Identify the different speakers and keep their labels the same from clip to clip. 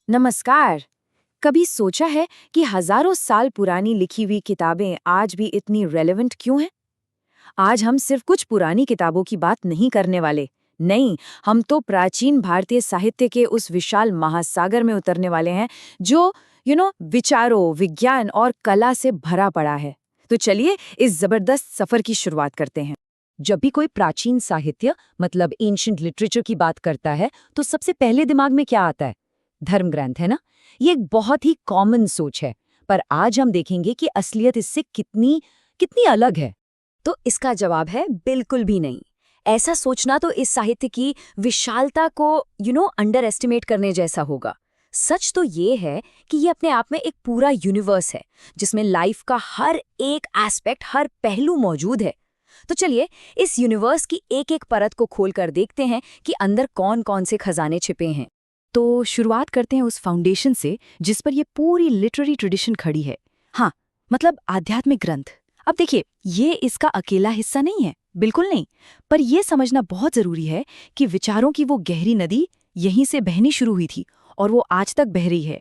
Speaker 1: नमस्कार। कभी सोचा है कि हजारों साल पुरानी लिखी हुई किताबें आज भी इतनी रेलेवेंट क्यों हैं? आज हम सिर्फ कुछ पुरानी किताबों की बात नहीं करने वाले। नहीं, हम तो प्राचीन भारतीय साहित्य के उस विशाल महासागर में उतरने वाले हैं जो विचारों, विज्ञान और कला से भरा पड़ा है। तो चलिए इस जबरदस्त सफर की शुरुआत करते हैं।
Speaker 2: जब भी कोई प्राचीन साहित्य मतलब एंशिएंट लिटरेचर की बात करता है तो सबसे पहले दिमाग में क्या आता है? धर्म ग्रंथ, है ना? ये एक बहुत ही कॉमन सोच है, पर आज हम देखेंगे कि असलियत इससे कितनी कितनी अलग है।
Speaker 3: तो इसका जवाब है बिल्कुल भी नहीं। ऐसा सोचना तो इस साहित्य की विशालता को अंडर एस्टिमेट करने जैसा होगा। सच तो ये है कि ये अपने आप में एक पूरा यूनिवर्स है जिसमें लाइफ का हर एक एस्पेक्ट, हर पहलू मौजूद है। तो चलिए इस यूनिवर्स की एक एक परत को खोलकर देखते हैं कि अंदर कौन कौन से खजाने छिपे हैं।
Speaker 1: तो शुरुआत करते हैं उस फाउंडेशन से जिस पर ये पूरी लिटरेरी ट्रेडिशन खड़ी है। हाँ, मतलब आध्यात्मिक ग्रंथ। अब देखिए, ये इसका अकेला हिस्सा नहीं है, बिल्कुल नहीं। पर यह समझना बहुत जरूरी है कि विचारों की वो गहरी नदी यहीं से बहनी शुरू हुई थी और वो आज तक बह रही है।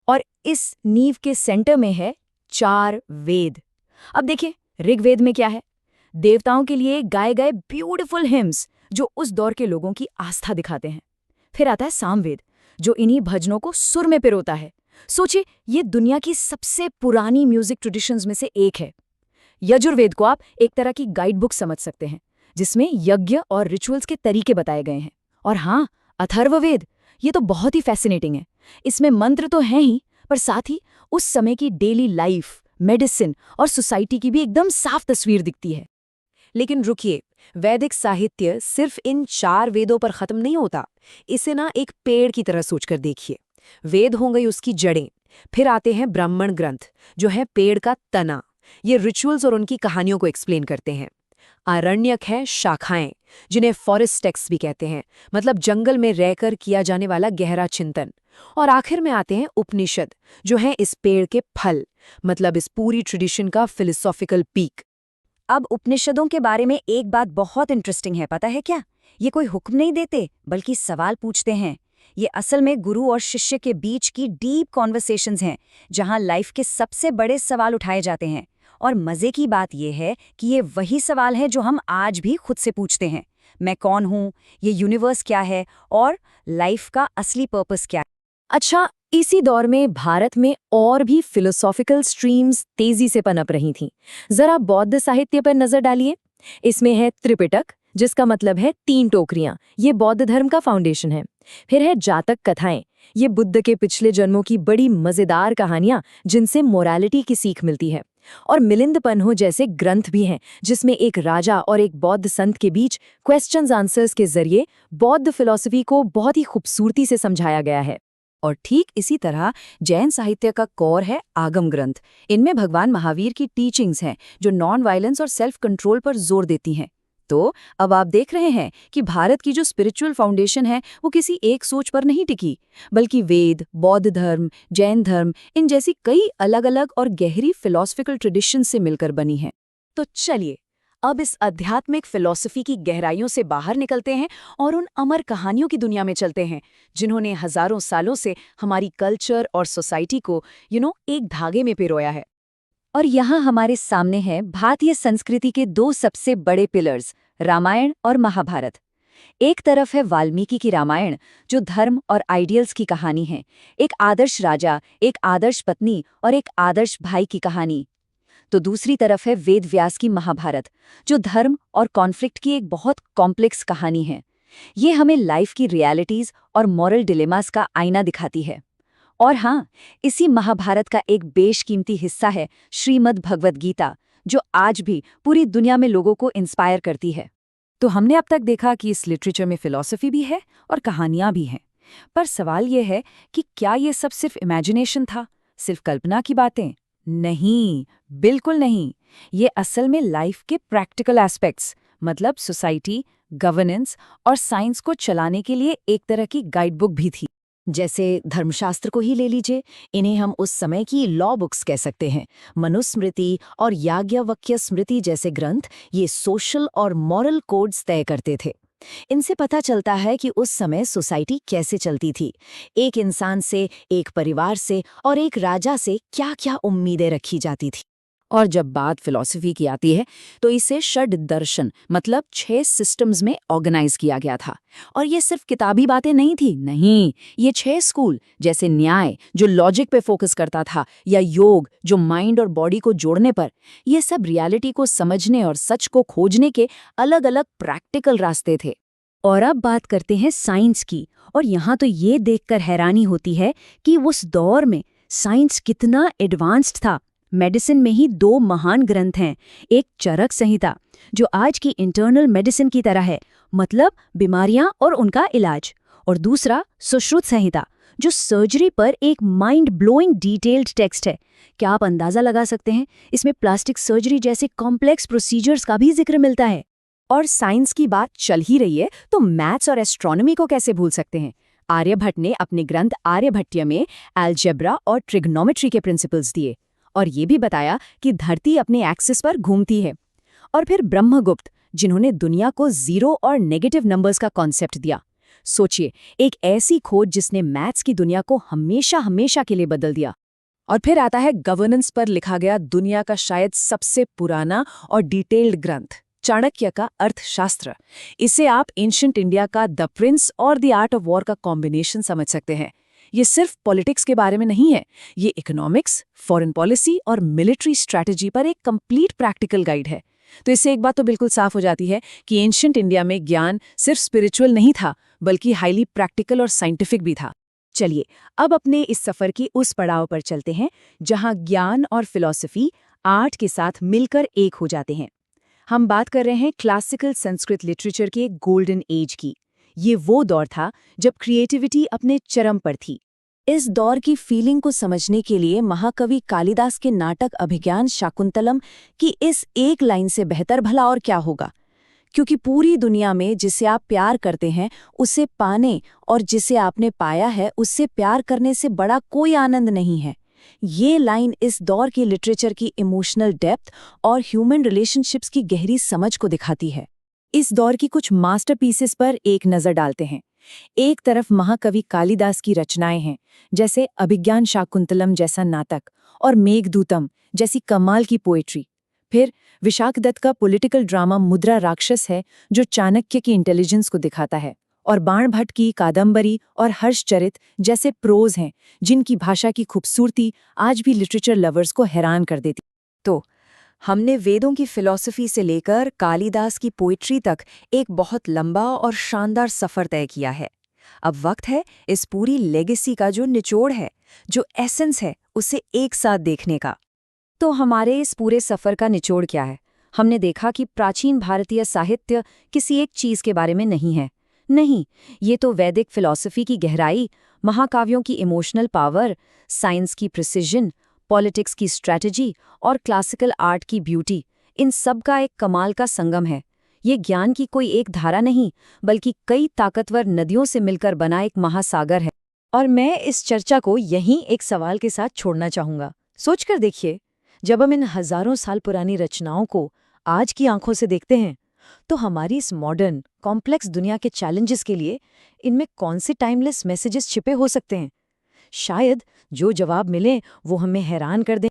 Speaker 1: और इस नींव के सेंटर में है 4 वेद। अब देखिए, ऋग्वेद में क्या है? देवताओं के लिए गाए गए ब्यूटीफुल हिम्स जो उस दौर के लोगों की आस्था दिखाते हैं। फिर आता है सामवेद जो इन्हीं भजनों को सुर में पिरोता है। सोचिए, ये दुनिया की सबसे पुरानी म्यूजिक ट्रेडिशंस में से एक है। यजुर्वेद को आप एक तरह की गाइड बुक समझ सकते हैं जिसमें यज्ञ और रिचुअल्स के तरीके बताए गए हैं। और हाँ, अथर्ववेद, ये तो बहुत ही फैसिनेटिंग है। इसमें मंत्र तो हैं ही, पर साथ ही उस समय की डेली लाइफ, मेडिसिन और सोसाइटी की भी एकदम साफ तस्वीर दिखती है।
Speaker 2: लेकिन रुकिए, वैदिक साहित्य सिर्फ इन 4 वेदों पर खत्म नहीं होता। इसे ना एक पेड़ की तरह सोचकर देखिए। वेद हो गई उसकी जड़ें, फिर आते हैं ब्राह्मण ग्रंथ जो है पेड़ का तना। ये रिचुअल्स और उनकी कहानियों को एक्सप्लेन करते हैं। आरण्यक है शाखाएं, जिन्हें फॉरेस्ट टेक्स्ट भी कहते हैं, मतलब जंगल में रहकर किया जाने वाला गहरा चिंतन। और आखिर में आते हैं उपनिषद जो हैं इस पेड़ के फल, मतलब इस पूरी ट्रेडिशन का फिलोसॉफिकल पीक।
Speaker 3: अब उपनिषदों के बारे में एक बात बहुत इंटरेस्टिंग है, पता है क्या? ये कोई हुक्म नहीं देते, बल्कि सवाल पूछते हैं। ये असल में गुरु और शिष्य के बीच की डीप कॉन्वर्सेशंस हैं, जहां लाइफ के सबसे बड़े सवाल उठाए जाते हैं। और मजे की बात यह है कि ये वही सवाल हैं जो हम आज भी खुद से पूछते हैं। मैं कौन हूँ, ये यूनिवर्स क्या है, और लाइफ का असली पर्पस क्या है।
Speaker 1: अच्छा, इसी दौर में भारत में और भी फिलोसॉफिकल स्ट्रीम्स तेजी से पनप रही थीं। जरा बौद्ध साहित्य पर नजर डालिए। इसमें है त्रिपिटक, जिसका मतलब है 3 टोकरियां। ये बौद्ध धर्म का फाउंडेशन है। फिर है जातक कथाएं, ये बुद्ध के पिछले जन्मों की बड़ी मजेदार कहानियां जिनसे मोरालिटी की सीख मिलती है। और मिलिंद पन्हो जैसे ग्रंथ भी हैं जिसमें एक राजा और एक बौद्ध संत के बीच क्वेश्चंस आंसर्स के जरिए बौद्ध फिलॉसफी को बहुत ही खूबसूरती से समझाया गया है।
Speaker 2: और ठीक इसी तरह जैन साहित्य का कोर है आगम ग्रंथ। इनमें भगवान महावीर की टीचिंग्स हैं जो नॉन वायलेंस और सेल्फ कंट्रोल पर जोर देती हैं। तो अब आप देख रहे हैं कि भारत की जो स्पिरिचुअल फाउंडेशन है वो किसी एक सोच पर नहीं टिकी, बल्कि वेद, बौद्ध धर्म, जैन धर्म, इन जैसी कई अलग अलग और गहरी फिलॉसफिकल ट्रेडिशन से मिलकर बनी है। तो चलिए अब इस आध्यात्मिक फिलॉसफी की गहराइयों से बाहर निकलते हैं और उन अमर कहानियों की दुनिया में चलते हैं जिन्होंने हजारों सालों से हमारी कल्चर और सोसाइटी को एक धागे में पिरोया है।
Speaker 3: और यहाँ हमारे सामने है भारतीय संस्कृति के 2 सबसे बड़े पिलर्स, रामायण और महाभारत। एक तरफ है वाल्मीकि की रामायण जो धर्म और आइडियल्स की कहानी है, एक आदर्श राजा, एक आदर्श पत्नी और एक आदर्श भाई की कहानी। तो दूसरी तरफ है वेद व्यास की महाभारत जो धर्म और कॉन्फ्लिक्ट की एक बहुत कॉम्प्लेक्स कहानी है। ये हमें लाइफ की रियलिटीज और मॉरल डिलेमास का आईना दिखाती है। और हाँ, इसी महाभारत का एक बेशकीमती हिस्सा है श्रीमद् भगवद गीता, जो आज भी पूरी दुनिया में लोगों को इंस्पायर करती है।
Speaker 1: तो हमने अब तक देखा कि इस लिटरेचर में फिलॉसफी भी है और कहानियां भी हैं। पर सवाल ये है कि क्या ये सब सिर्फ इमेजिनेशन था, सिर्फ कल्पना की बातें? नहीं, बिल्कुल नहीं। ये असल में लाइफ के प्रैक्टिकल एस्पेक्ट्स, मतलब सोसाइटी, गवर्नेंस और साइंस को चलाने के लिए एक तरह की गाइड बुक भी थी।
Speaker 2: जैसे धर्मशास्त्र को ही ले लीजिए, इन्हें हम उस समय की लॉ बुक्स कह सकते हैं। मनुस्मृति और याज्ञवल्क्य स्मृति जैसे ग्रंथ ये सोशल और मॉरल कोड्स तय करते थे।
Speaker 1: इनसे पता चलता है कि उस समय सोसाइटी कैसे चलती थी। एक इंसान से, एक परिवार से और एक राजा से क्या-क्या उम्मीदें रखी जाती थी।
Speaker 2: और जब बात फिलॉसफी की आती है तो इसे षड दर्शन मतलब 6 सिस्टम्स में ऑर्गेनाइज किया गया था। और ये सिर्फ किताबी बातें नहीं थी, नहीं, ये 6 स्कूल जैसे न्याय जो लॉजिक पे फोकस करता था, या योग जो माइंड और बॉडी को जोड़ने पर, ये सब रियलिटी को समझने और सच को खोजने के अलग अलग प्रैक्टिकल रास्ते थे।
Speaker 3: और अब बात करते हैं साइंस की, और यहाँ तो ये देखकर हैरानी होती है कि उस दौर में साइंस कितना एडवांस्ड था। मेडिसिन में ही 2 महान ग्रंथ हैं, एक चरक संहिता जो आज की इंटरनल मेडिसिन की तरह है, मतलब बीमारियां और उनका इलाज, और दूसरा सुश्रुत संहिता जो सर्जरी पर एक माइंड ब्लोइंग डिटेल्ड टेक्स्ट है। क्या आप अंदाजा लगा सकते हैं, इसमें प्लास्टिक सर्जरी जैसे कॉम्प्लेक्स प्रोसीजर्स का भी जिक्र मिलता है।
Speaker 2: और साइंस की बात चल ही रही है तो मैथ्स और एस्ट्रोनॉमी को कैसे भूल सकते हैं। आर्यभट्ट ने अपने ग्रंथ आर्यभट्टीय में अलजेब्रा और ट्रिग्नोमेट्री के प्रिंसिपल्स दिए, और ये भी बताया कि धरती अपने एक्सिस पर घूमती है। और फिर ब्रह्मगुप्त, जिन्होंने दुनिया को जीरो और नेगेटिव नंबर्स का कॉन्सेप्ट दिया। सोचिए, एक ऐसी खोज जिसने मैथ्स की दुनिया को हमेशा हमेशा के लिए बदल दिया। और फिर आता है गवर्नेंस पर लिखा गया दुनिया का शायद सबसे पुराना और डिटेल्ड ग्रंथ, चाणक्य का अर्थशास्त्र। इसे आप एंशिएंट इंडिया का द प्रिंस और द आर्ट ऑफ वॉर का कॉम्बिनेशन समझ सकते हैं। ये सिर्फ पॉलिटिक्स के बारे में नहीं है, ये इकोनॉमिक्स, फॉरेन पॉलिसी और मिलिट्री स्ट्रैटेजी पर एक कंप्लीट प्रैक्टिकल गाइड है। तो इससे एक बात तो बिल्कुल साफ हो जाती है कि एंशिएंट इंडिया में ज्ञान सिर्फ स्पिरिचुअल नहीं था, बल्कि हाईली प्रैक्टिकल और साइंटिफिक भी था। चलिए, अब अपने इस सफर की उस पड़ाव पर चलते हैं जहां ज्ञान और फिलॉसफी आर्ट के साथ मिलकर एक हो जाते हैं। हम बात कर रहे हैं क्लासिकल संस्कृत लिटरेचर के गोल्डन एज की। ये वो दौर था जब क्रिएटिविटी अपने चरम पर थी। इस दौर की फीलिंग को समझने के लिए महाकवि कालिदास के नाटक अभिज्ञान शाकुंतलम की इस एक लाइन से बेहतर भला और क्या होगा, क्योंकि पूरी दुनिया में जिसे आप प्यार करते हैं उसे पाने और जिसे आपने पाया है उससे प्यार करने से बड़ा कोई आनंद नहीं है। ये लाइन इस दौर की लिटरेचर की इमोशनल डेप्थ और ह्यूमन रिलेशनशिप्स की गहरी समझ को दिखाती है। इस दौर की कुछ मास्टरपीसेस पर एक नज़र डालते हैं। एक तरफ महाकवि कालिदास की रचनाएं हैं, जैसे अभिज्ञान शाकुंतलम जैसा नाटक और मेघदूतम जैसी कमाल की पोएट्री। फिर विशाखदत्त का पॉलिटिकल ड्रामा मुद्रा राक्षस है, जो चाणक्य की इंटेलिजेंस को दिखाता है। और बाणभट्ट की कादम्बरी और हर्षचरित जैसे प्रोज हैं, जिनकी भाषा की खूबसूरती आज भी लिटरेचर लवर्स को हैरान कर देती। तो हमने वेदों की फिलॉसफी से लेकर कालिदास की पोइट्री तक एक बहुत लंबा और शानदार सफ़र तय किया है। अब वक्त है इस पूरी लेगेसी का जो निचोड़ है, जो एसेंस है, उसे एक साथ देखने का। तो हमारे इस पूरे सफ़र का निचोड़ क्या है? हमने देखा कि प्राचीन भारतीय साहित्य किसी एक चीज़ के बारे में नहीं है। नहीं, ये तो वैदिक फिलॉसफी की गहराई, महाकाव्यों की इमोशनल पावर, साइंस की प्रिसिजन, पॉलिटिक्स की स्ट्रैटेजी और क्लासिकल आर्ट की ब्यूटी, इन सब का एक कमाल का संगम है। ये ज्ञान की कोई एक धारा नहीं, बल्कि कई ताकतवर नदियों से मिलकर बना एक महासागर है। और मैं इस चर्चा को यहीं एक सवाल के साथ छोड़ना चाहूँगा। सोचकर देखिए, जब हम इन हजारों साल पुरानी रचनाओं को आज की आंखों से देखते हैं, तो हमारी इस मॉडर्न कॉम्प्लेक्स दुनिया के चैलेंजेस के लिए इनमें कौन से टाइमलेस मैसेजेस छिपे हो सकते हैं? शायद जो जवाब मिले वो हमें हैरान कर दें।